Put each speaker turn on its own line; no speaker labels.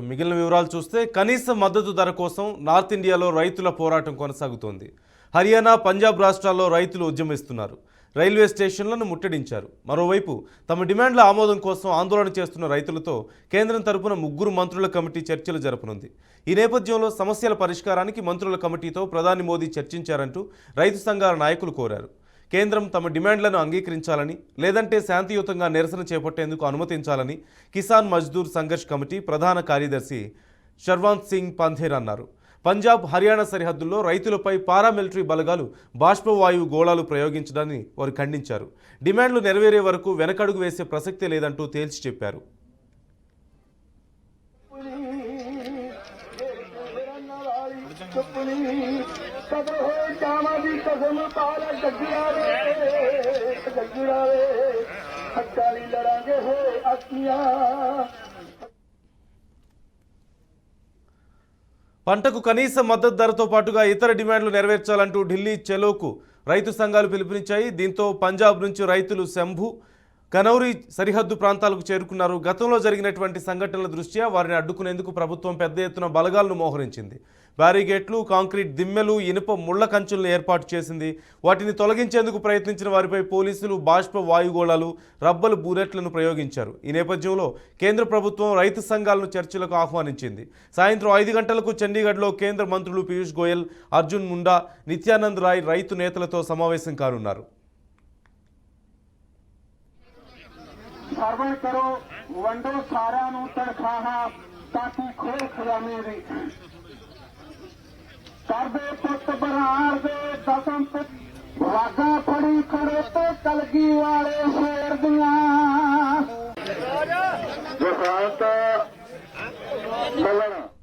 మిగిలిన వివరాలు చూస్తే కనీస మద్దతు ధర కోసం నార్త్ ఇండియాలో రైతుల పోరాటం కొనసాగుతోంది. హర్యానా, పంజాబ్ రాష్ట్రాల్లో రైతులు ఉద్యమిస్తున్నారు. రైల్వే స్టేషన్లను ముట్టడించారు. మరోవైపు తమ డిమాండ్ల ఆమోదం కోసం ఆందోళన చేస్తున్న రైతులతో కేంద్రం తరపున 3 మంత్రుల కమిటీ చర్చలు జరపనుంది. ఈ నేపథ్యంలో సమస్యల పరిష్కారానికి మంత్రుల కమిటీతో ప్రధాని మోదీ చర్చించారంటూ రైతు సంఘాల నాయకులు కోరారు. కేంద్రం తమ డిమాండ్లను అంగీకరించాలని, లేదంటే శాంతియుతంగా నిరసన చేపట్టేందుకు అనుమతించాలని కిసాన్ మజ్దూర్ సంఘర్ష్ కమిటీ ప్రధాన కార్యదర్శి శర్వాంత్ సింగ్ పంధేర్ అన్నారు. పంజాబ్, హర్యానా సరిహద్దుల్లో రైతులపై పారామిలిటరీ బలగాలు బాష్పవాయువు గోళాలు ప్రయోగించడాన్ని వారు ఖండించారు. డిమాండ్లు నెరవేరే వరకు వెనకడుగు వేసే ప్రసక్తే లేదంటూ తేల్చి చెప్పారు. పంటకు కనీస మద్దతు ధరతో పాటుగా ఇతర డిమాండ్లు నెరవేర్చాలంటూ ఢిల్లీ చలోకు రైతు సంఘాలు పిలుపునిచ్చాయి. దీంతో పంజాబ్ నుంచి రైతులు శంభు, కనౌరి సరిహద్దు ప్రాంతాలకు చేరుకున్నారు. గతంలో జరిగినటువంటి సంఘటనల దృష్ట్యా వారిని అడ్డుకునేందుకు ప్రభుత్వం పెద్ద ఎత్తున బలగాలను మోహరించింది. బ్యారిగేట్లు, కాంక్రీట్ దిమ్మెలు, ఇనుప ముళ్ల కంచులను ఏర్పాటు చేసింది. వాటిని తొలగించేందుకు ప్రయత్నించిన వారిపై పోలీసులు బాష్ప వాయుగోళాలు, రబ్బలు బుల్లెట్లను ప్రయోగించారు. ఈ నేపథ్యంలో కేంద్ర ప్రభుత్వం రైతు సంఘాలను చర్చలకు ఆహ్వానించింది. సాయంత్రం 5 గంటలకు చండీగఢ్లో కేంద్ర మంత్రులు పీయూష్ గోయల్, అర్జున్ ముండా, నిత్యానంద్ రాయ్ రైతు నేతలతో సమావేశం కానున్నారు.
ਸਰਵਣ ਕਰੋ ਵੰਡੋ ਸਾਰਿਆਂ ਨੂੰ ਤਨਖਾਹਾਂ ਤਾਕੀ ਖੋਲ ਖਜ਼ਾਨੇ ਦੀ ਕਰਦੇ ਪੁੱਤ ਬਰਾੜ ਦੇ ਦਸਮ ਪੁੱਤ ਵਾਗਾ ਫੜੀ ਖੜੇ ਤੇ ਕਲਗੀ ਵਾਲੇ ਸ਼ੇਰ ਦੀਆਂ ਜਹਾਂਤ